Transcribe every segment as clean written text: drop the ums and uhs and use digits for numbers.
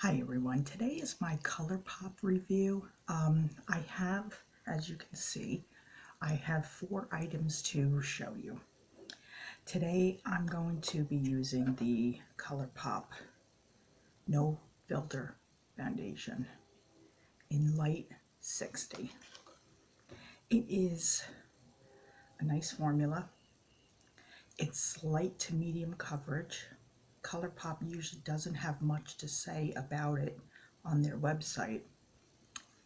Hi everyone, today is my ColourPop review. I have, as you can see, I have 4 items to show you. Today I'm going to be using the ColourPop No Filter Foundation in Light 60. It is a nice formula. It's light to medium coverage. ColourPop usually doesn't have much to say about it on their website.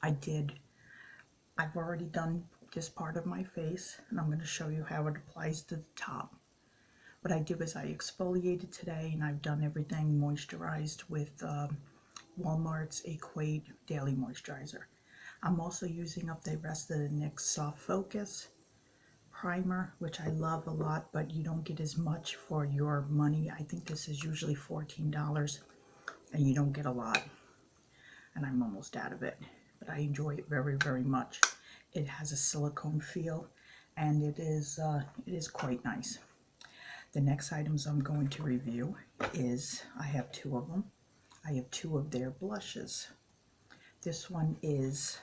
I've already done this part of my face, and I'm going to show you how it applies to the top. What I do is I exfoliated today, and I've done everything moisturized with Walmart's Equate Daily Moisturizer. I'm also using up the rest of the NYX Soft Focus primer, which I love a lot, but you don't get as much for your money. I think this is usually $14, and you don't get a lot, and I'm almost out of it, but I enjoy it very, very much. It has a silicone feel, and it is quite nice. The next items I'm going to review is, I have 2 of them. I have 2 of their blushes. This one is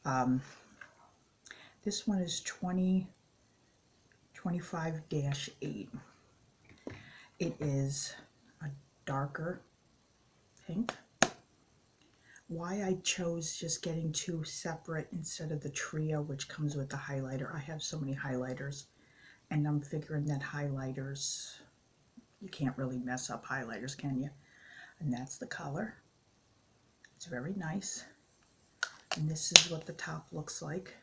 2025-8. It is a darker pink. Why I chose just getting 2 separate instead of the trio, which comes with the highlighter. I have so many highlighters, and I'm figuring that highlighters, you can't really mess up highlighters, can you? And that's the color. It's very nice. And this is what the top looks like.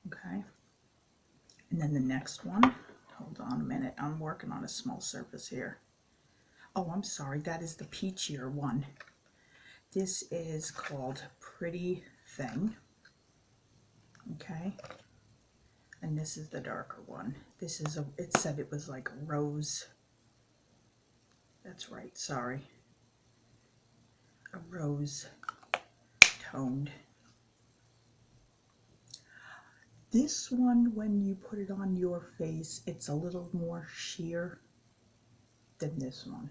Okay. And then the next one, hold on a minute, I'm working on a small surface here. Oh, I'm sorry, that is the peachier one. This is called Pretty Thing. Okay. And this is the darker one. This is it said it was like rose. That's right, sorry. A rose toned. This one, when you put it on your face, it's a little more sheer than this one,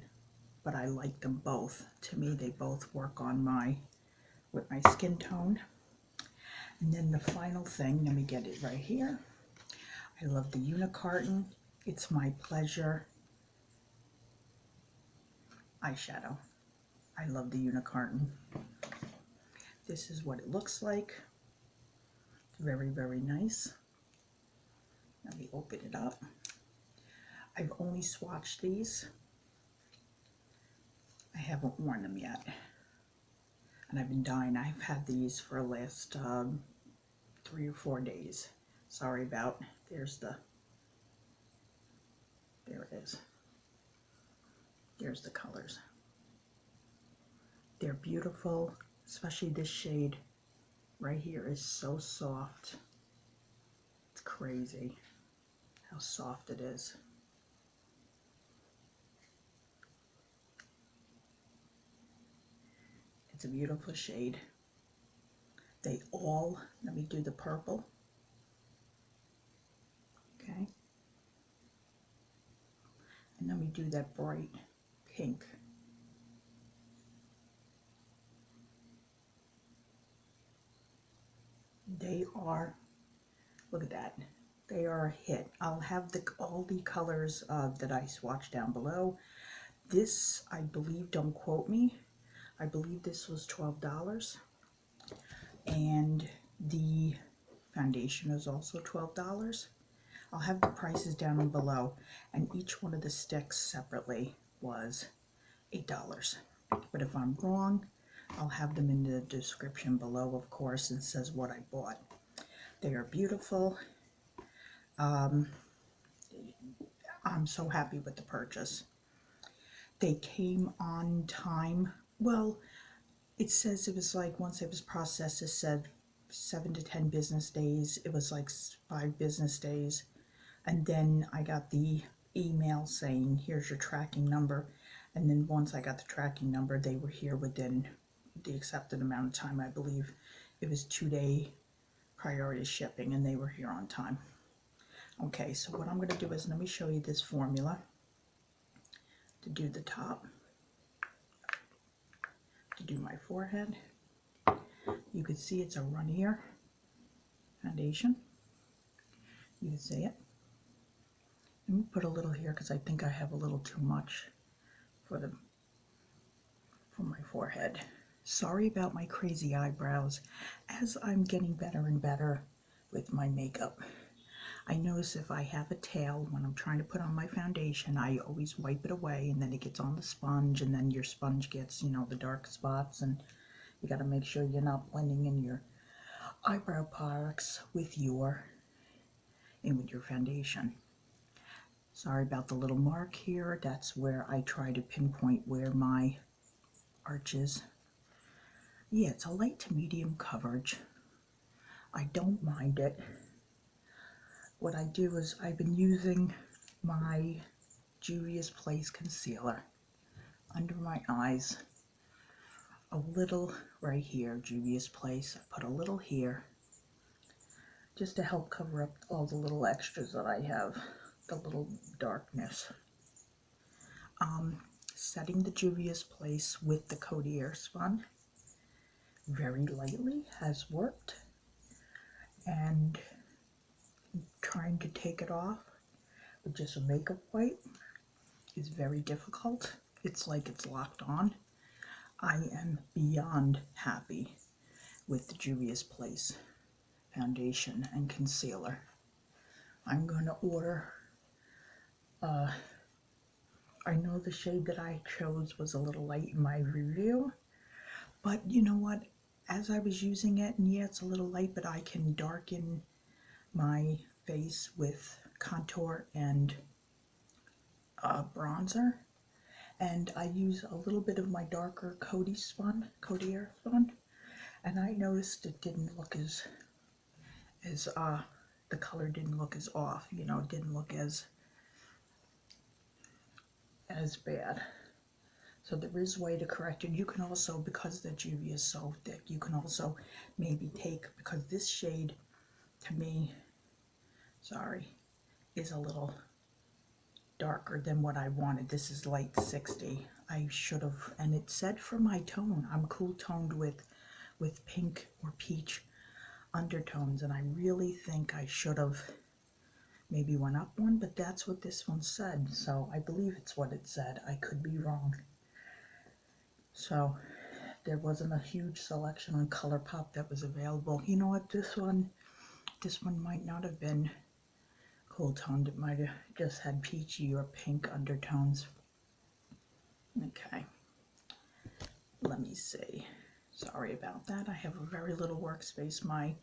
but I like them both. To me, they both work on with my skin tone. And then the final thing, let me get it right here. I love the Unicarton. It's My Pleasure eyeshadow. I love the Unicarton. This is what it looks like. Very, very nice. Let me open it up. I've only swatched these. I haven't worn them yet. And I've been dying. I've had these for the last 3 or 4 days. Sorry about, there it is. There's the colors. They're beautiful, especially this shade right here is so soft. It's crazy how soft it is. It's a beautiful shade. They all, let me do the purple. Okay. And let me do that bright pink. They are, look at that. They are a hit. I'll have all the colors that I swatched down below. This, I believe, don't quote me, I believe this was $12. And the foundation is also $12. I'll have the prices down below, and each one of the sticks separately was $8. But if I'm wrong, I'll have them in the description below, of course, and says what I bought. They are beautiful. I'm so happy with the purchase. They came on time. Well, it says it was like, once it was processed, it said 7 to 10 business days. It was like 5 business days. And then I got the email saying, here's your tracking number. And then once I got the tracking number, they were here within the accepted amount of time. I believe it was 2-day priority shipping, and they were here on time. Okay, so what I'm going to do is, let me show you this formula to do the top. to do my forehead. You can see it's a runnier foundation. You can see it. Let me put a little here because I think I have a little too much for my forehead. Sorry about my crazy eyebrows as I'm getting better and better with my makeup. I notice if I have a tail when I'm trying to put on my foundation, I always wipe it away and then it gets on the sponge, and then your sponge gets, you know, the dark spots, and you got to make sure you're not blending in your eyebrow products with your foundation. Sorry about the little mark here. That's where I try to pinpoint where my arch is. Yeah, it's a light to medium coverage. I don't mind it. What I do is I've been using my Juvia's Place concealer under my eyes. A little right here, Juvia's Place. I put a little here just to help cover up all the little extras that I have, the little darkness. Setting the Juvia's Place with the Codier Spun very lightly has worked, and trying to take it off with just a makeup wipe is very difficult. It's like it's locked on. I am beyond happy with the Juvia's Place foundation and concealer. I'm going to order, I know the shade that I chose was a little light in my review, but you know what, as I was using it, and yeah, it's a little light, but I can darken my face with contour and bronzer, and I use a little bit of my darker Codier Spun, and I noticed it didn't look as the color didn't look as off, you know, it didn't look as bad. So there is a way to correct it. You can also, because the Juvia is so thick, you can also maybe take, because this shade to me, sorry, is a little darker than what I wanted. This is light 60. I should have, and it said for my tone, I'm cool toned with pink or peach undertones, and I really think I should have maybe went up one, but that's what this one said, so I believe it's what it said. I could be wrong. So there wasn't a huge selection on ColourPop that was available. You know what, this one might not have been cool toned. It might have just had peachy or pink undertones. Okay, let me see. Sorry about that. I have a very little workspace. My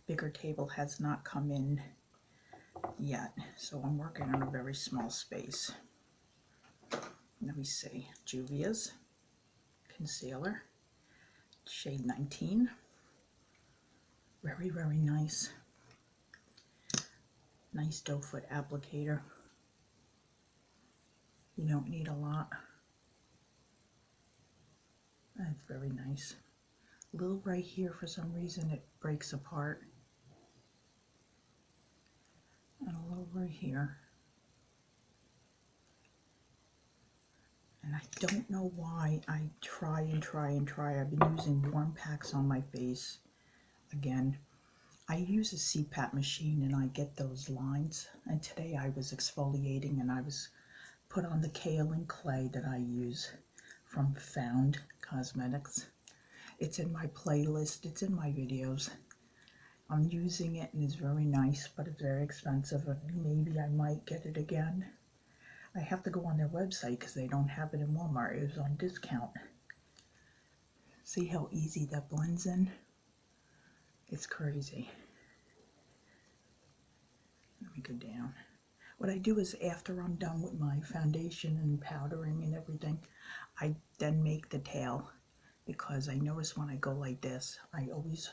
bigger table has not come in yet, so I'm working on a very small space. Let me see. Juvia's concealer, shade 19. Very, very nice. Nice doe foot applicator. You don't need a lot. That's very nice. A little right here, for some reason it breaks apart. And a little right here. And I don't know why I try and try and try. I've been using warm packs on my face. Again, I use a CPAP machine and I get those lines. And today I was exfoliating and I was put on the kaolin clay that I use from Found Cosmetics. It's in my playlist, it's in my videos. I'm using it and it's very nice, but it's very expensive, and maybe I might get it again. I have to go on their website because they don't have it in Walmart. It was on discount. See how easy that blends in? It's crazy. Let me go down. What I do is after I'm done with my foundation and powdering and everything, I then make the tail, because I notice when I go like this, I always,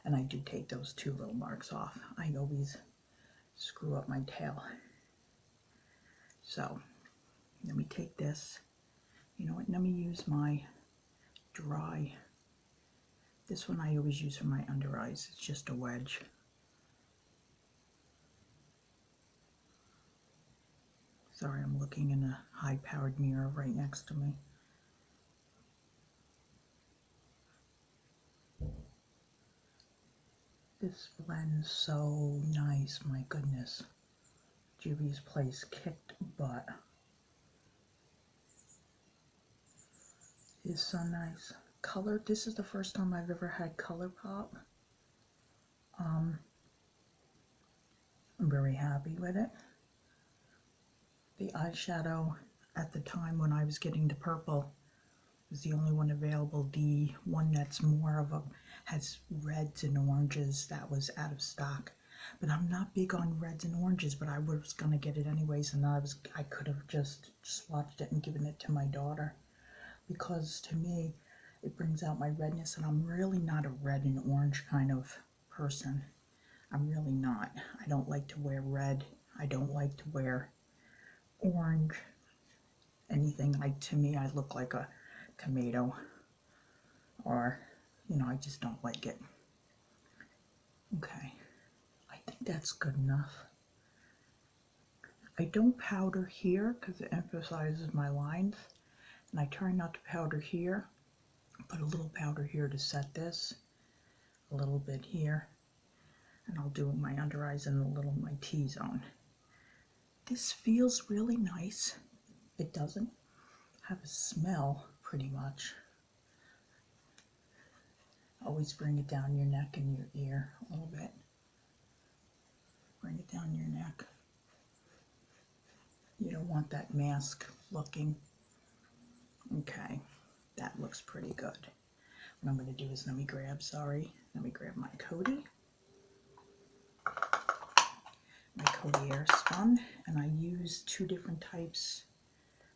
and I do take those two little marks off, I always screw up my tail. So let me take this. You know what, let me use my dry. This one I always use for my under eyes. It's just a wedge. Sorry, I'm looking in a high-powered mirror right next to me. This blends so nice, my goodness. Juvia's Place kicked butt. It's so nice. Color, this is the first time I've ever had color pop. I'm very happy with it. The eyeshadow at the time when I was getting the purple was the only one available. The one that's more of a, has reds and oranges, that was out of stock. But I'm not big on reds and oranges, but I was gonna get it anyways, and I could have just swatched it and given it to my daughter, because to me it brings out my redness, and I'm really not a red and orange kind of person. I'm really not. I don't like to wear red. I don't like to wear orange. Anything like, to me, I look like a tomato, or, you know, I just don't like it. Okay, I think that's good enough. I don't powder here because it emphasizes my lines, and I try not to powder here. Put a little powder here to set this, a little bit here, and I'll do my under eyes and a little my T-zone. This feels really nice. It doesn't have a smell, pretty much. Always bring it down your neck and your ear a little bit. Bring it down your neck. You don't want that mask looking. Okay, that looks pretty good. What I'm going to do is let me grab my Coty. My Coty Airspun, and I use two different types.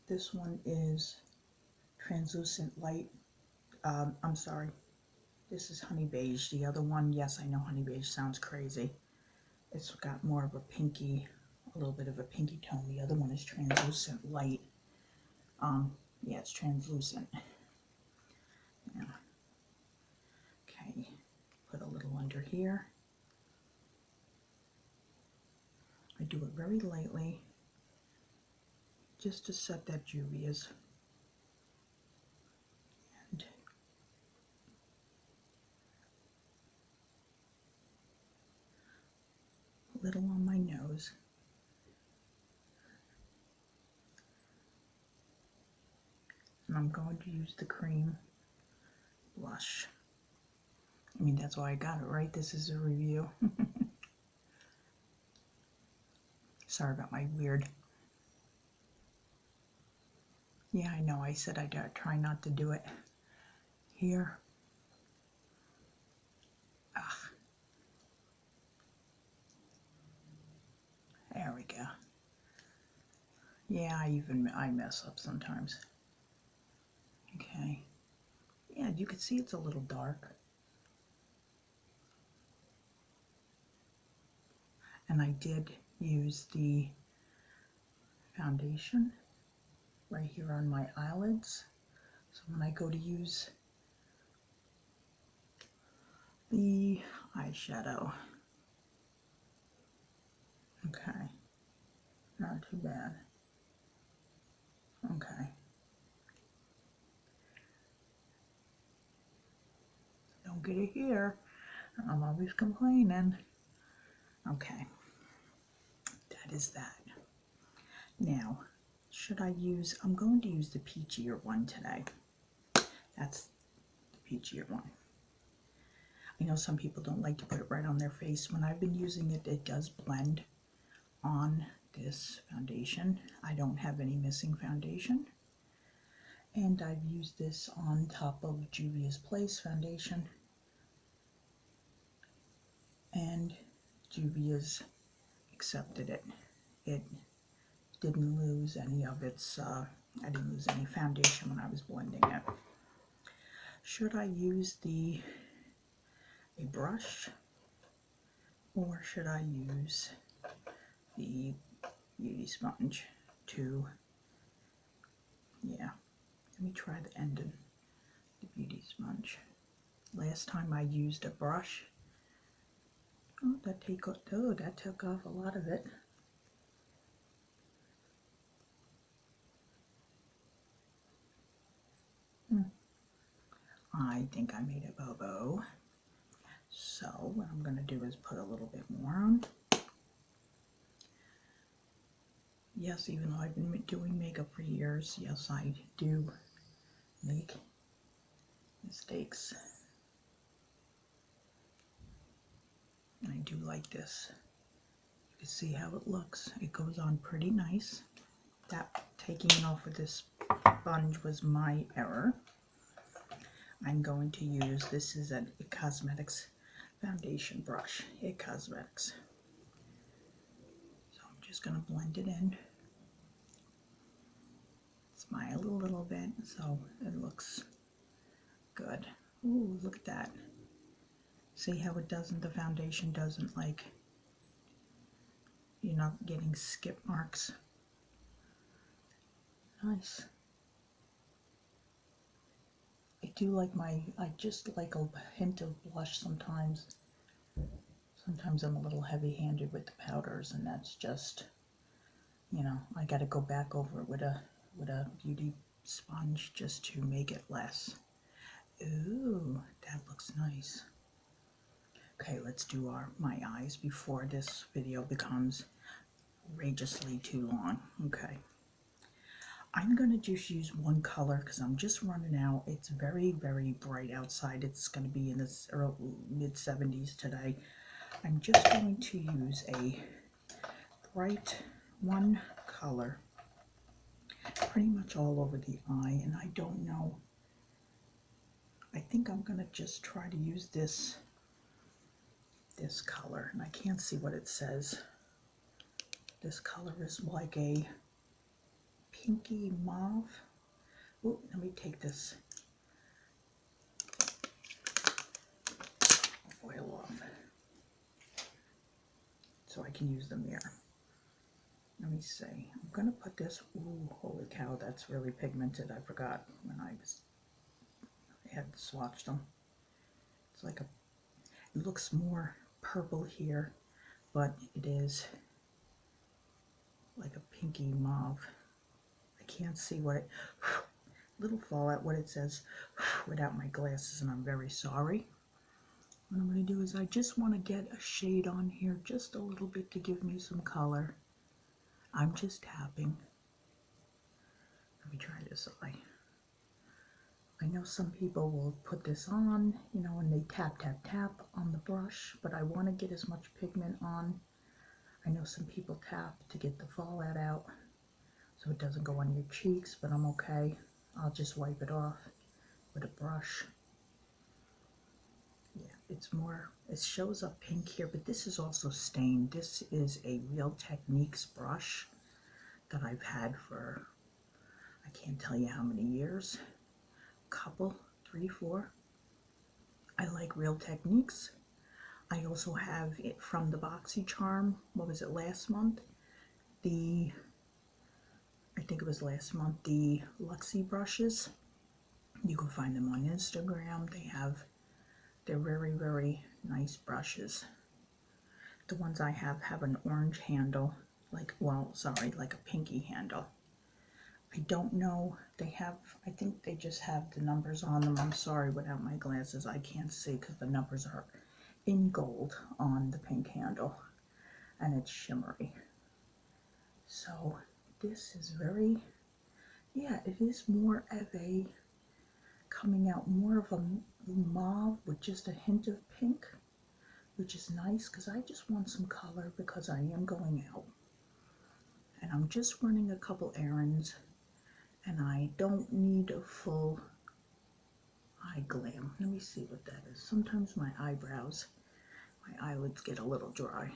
This one is translucent light. I'm sorry, this is honey beige. The other one, yes, I know honey beige sounds crazy. It's got more of a pinky, a little bit of a pinky tone. The other one is translucent light. Yeah, it's translucent. Yeah. Okay, put a little under here. I do it very lightly, just to set that Juvia's. And a little on my nose. And I'm going to use the cream blush. I mean, that's why I got it, right? This is a review. Sorry about my weird. Yeah, I know, I said I'd try not to do it here. Ah, there we go. Yeah, I mess up sometimes. Okay. Yeah, you can see it's a little dark. And I did use the foundation right here on my eyelids. So when I go to use the eyeshadow, okay, not too bad. Okay. Don't get it here. I'm always complaining. Okay. That is that. Now, should I use, I'm going to use the peachier one today. That's the peachier one. I know some people don't like to put it right on their face. When I've been using it, it does blend on this foundation. I don't have any missing foundation. And I've used this on top of Juvia's Place foundation. And Juvia's accepted it. It didn't lose any of its, I didn't lose any foundation when I was blending it. Should I use a brush, or should I use the beauty sponge to, yeah, let me try the end of the beauty sponge. Last time I used a brush, oh, that took off a lot of it. I think I made a bobo. So what I'm going to do is put a little bit more on. Yes, even though I've been doing makeup for years, yes, I do make mistakes. I do like this. You can see how it looks. It goes on pretty nice. That taking it off with this sponge was my error. I'm going to use, this is a Cosmetics foundation brush, It Cosmetics. So I'm just going to blend it in. Smile a little bit so it looks good. Ooh, look at that. See how it doesn't, the foundation doesn't, like, you're not getting skip marks. Nice. I do like I just like a hint of blush sometimes. Sometimes I'm a little heavy-handed with the powders, and that's just, you know, I got to go back over it with a beauty sponge just to make it less. Ooh, that looks nice. Okay, let's do my eyes before this video becomes outrageously too long. Okay. I'm going to just use one color because I'm just running out. It's very, very bright outside. It's going to be in the mid-70s today. I'm just going to use a bright one color pretty much all over the eye, and I don't know. I think I'm going to just try to use this color, and I can't see what it says. This color is like a pinky mauve. Oh, let me take this foil off so I can use the mirror. Let me see. I'm going to put this. Ooh, holy cow, that's really pigmented. I forgot when I had swatched them. It's like it looks more purple here, but it is like a pinky mauve. I can't see what it, little fallout what it says without my glasses, and I'm very sorry. What I'm going to do is I just want to get a shade on here just a little bit to give me some color. I'm just tapping. Let me try this eye. I know some people will put this on, you know, and they tap, tap, tap on the brush, but I want to get as much pigment on. I know some people tap to get the fallout out so it doesn't go on your cheeks, but I'm okay. I'll just wipe it off with a brush. Yeah, it's more, it shows up pink here, but this is also stained. This is a Real Techniques brush that I've had for, I can't tell you how many years. Couple, 3, 4. I like Real Techniques. I also have it from the BoxyCharm. What was it, last month? I think it was last month, the Luxie brushes. You can find them on Instagram. They're very, very nice brushes. The ones I have an orange handle, like a pinky handle. I don't know, I think they just have the numbers on them. I'm sorry, without my glasses I can't see because the numbers are in gold on the pink handle, and it's shimmery. So this is very, yeah, it is more of a, coming out more of a mauve with just a hint of pink, which is nice because I just want some color because I am going out. And I'm just running a couple errands, and I don't need a full eye glam. Let me see what that is. Sometimes my eyebrows, my eyelids get a little dry.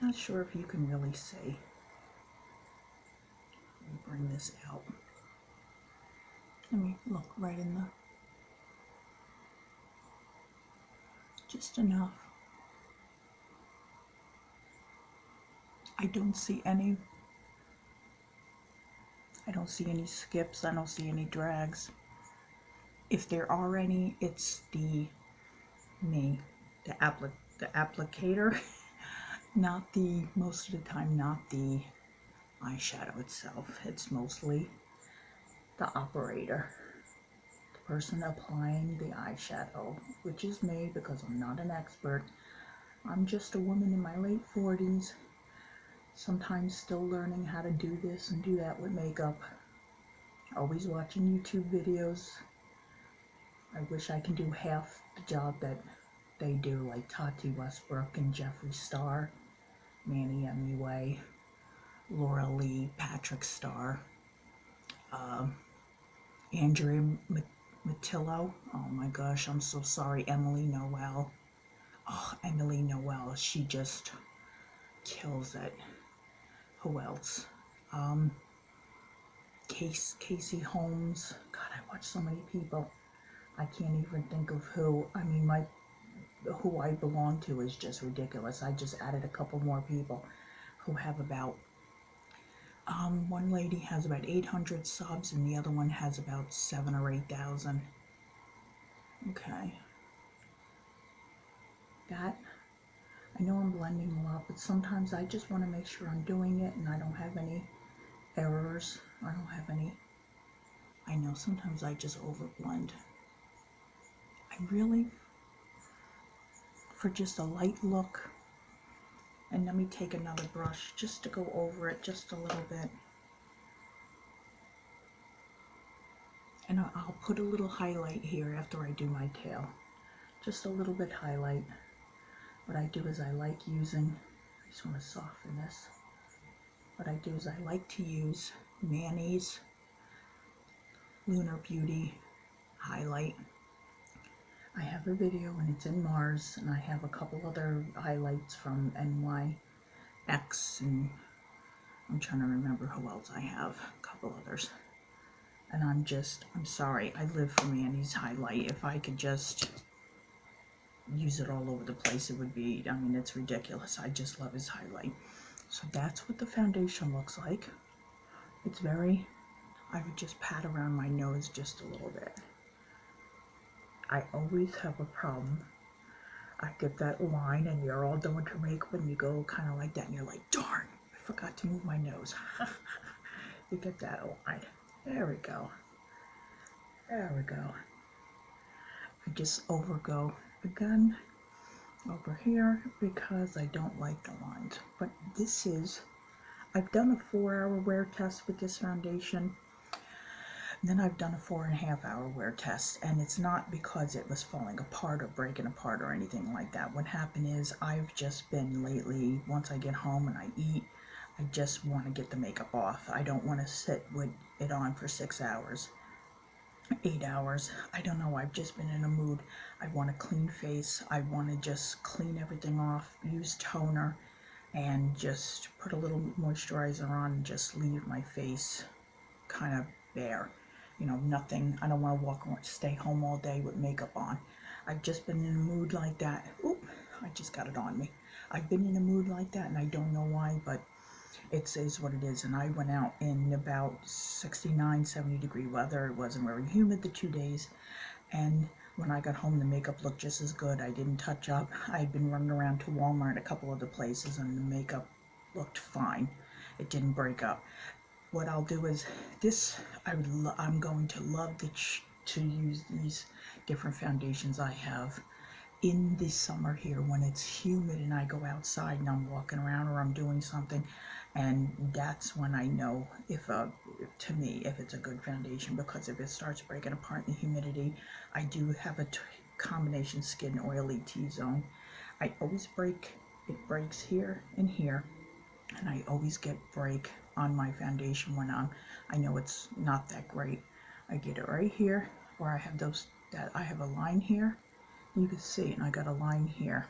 Not sure if you can really see. Let me bring this out. Let me look right in the, just enough. I don't see any skips. I don't see any drags. If there are any, it's the applicator, not the, most of the time, not the eyeshadow itself. It's mostly the operator, the person applying the eyeshadow, which is me because I'm not an expert. I'm just a woman in my late 40s, sometimes still learning how to do this and do that with makeup. Always watching YouTube videos. I wish I can do half the job that they do, like Tati Westbrook and Jeffree Star, Manny MUA, Laura Lee, Patrick Star, Andrea Matillo. Oh my gosh, I'm so sorry. Emily Noel. Oh, Emily Noel. She just kills it. Who else? Casey Holmes. God, I watch so many people. I can't even think of who. I mean, who I belong to is just ridiculous. I just added a couple more people who have about, one lady has about 800 subs and the other one has about 7 or 8,000. Okay. That, I know I'm blending a lot, but sometimes I just want to make sure I'm doing it and I don't have any errors. I don't have any, I know sometimes I just overblend. I really, for just a light look, and let me take another brush just to go over it just a little bit. And I'll put a little highlight here after I do my tail. Just a little bit highlight. What I do is I like using, I just want to soften this. What I do is I like to use Manny's Lunar Beauty highlight. I have a video and it's in Mars, and I have a couple other highlights from NYX, and I'm trying to remember who else I have, a couple others. And I'm sorry, I live for Manny's highlight. If I could just use it all over the place, it would be, I mean, it's ridiculous. I just love his highlight. So that's what the foundation looks like. It's very, I would just pat around my nose just a little bit. I always have a problem. I get that line and you're all doing your makeup and you go kind of like that and you're like, darn, I forgot to move my nose. You get that line. There we go. There we go. I just overgo again over here because I don't like the lines. But this is, I've done a 4-hour wear test with this foundation. Then I've done a 4.5-hour wear test, and it's not because it was falling apart or breaking apart or anything like that. What happened is I've just been lately, once I get home and I eat, I just want to get the makeup off. I don't want to sit with it on for 6 hours, 8 hours. I don't know, I've just been in a mood. I want a clean face. I want to just clean everything off, use toner, and just put a little moisturizer on and just leave my face kind of bare. You know, nothing, I don't want to walk around, stay home all day with makeup on. I've just been in a mood like that. Oop, I just got it on me. I've been in a mood like that and I don't know why, but it is what it is. And I went out in about 69, 70 degree weather. It wasn't very humid the 2 days. And when I got home, the makeup looked just as good. I didn't touch up. I'd been running around to Walmart and a couple other places and the makeup looked fine. It didn't break up. What I'll do is this, I'm going to love to use these different foundations I have in the summer here when it's humid and I go outside and I'm walking around or I'm doing something, and that's when I know to me, if it's a good foundation, because if it starts breaking apart in the humidity, I do have a combination skin oily T-zone. I always it breaks here and here, and I always get break on my foundation when I know it's not that great. I get it right here where I have I have a line here. You can see, and I got a line here,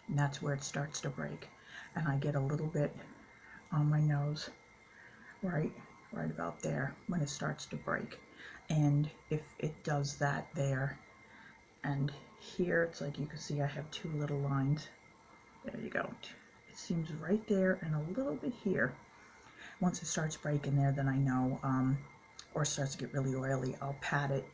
and that's where it starts to break. And I get a little bit on my nose, right about there when it starts to break. And if it does that there, and here, it's like you can see I have 2 little lines. There you go. It seems right there and a little bit here. Once it starts breaking there, then I know, or starts to get really oily, I'll pat it.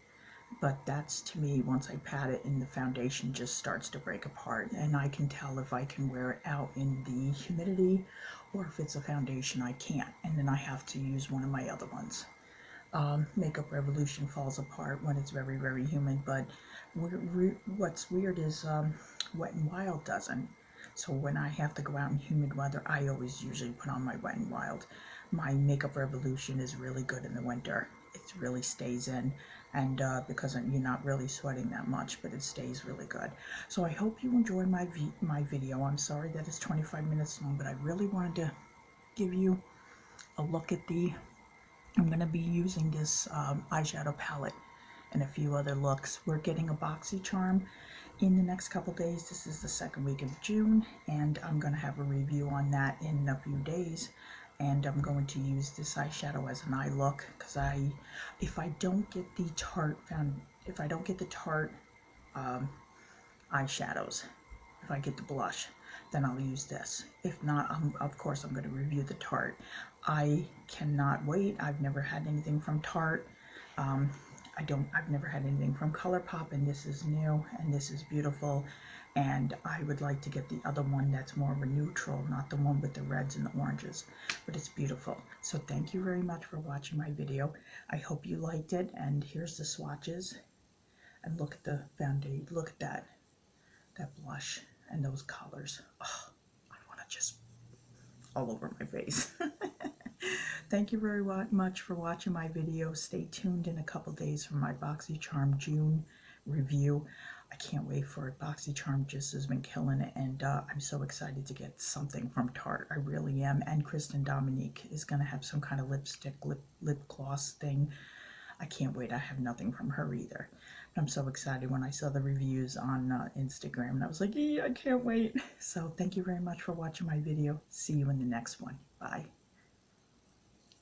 But that's, to me, once I pat it and the foundation just starts to break apart, and I can tell if I can wear it out in the humidity or if it's a foundation I can't, and then I have to use one of my other ones. Makeup Revolution falls apart when it's very, very humid, but what's weird is Wet n Wild doesn't. So when I have to go out in humid weather, I always usually put on my Wet n Wild. My Makeup Revolution is really good in the winter. It really stays in, and because you're not really sweating that much, but it stays really good. So I hope you enjoy my video. I'm sorry that it's 25 minutes long, but I really wanted to give you a look at I'm going to be using this eyeshadow palette and a few other looks. We're getting a BoxyCharm in the next couple days. This is the second week of June, and I'm going to have a review on that in a few days. And I'm going to use this eyeshadow as an eye look, because if I don't get the Tarte eyeshadows, if I get the blush, then I'll use this. If not, of course I'm going to review the Tarte. I cannot wait. I've never had anything from Tarte. I've never had anything from ColourPop, and this is new, and this is beautiful. And I would like to get the other one that's more of a neutral, not the one with the reds and the oranges, but it's beautiful. So thank you very much for watching my video. I hope you liked it, and here's the swatches. And look at the foundation, look at that blush and those colors. Oh, I want to just all over my face. Thank you very much for watching my video. Stay tuned in a couple days for my BoxyCharm June review. I can't wait for it. BoxyCharm just has been killing it, and I'm so excited to get something from Tarte. I really am. And Kristen Dominique is going to have some kind of lipstick, lip gloss thing. I can't wait. I have nothing from her either. I'm so excited when I saw the reviews on Instagram, and I was like, yeah, I can't wait. So thank you very much for watching my video. See you in the next one. Bye.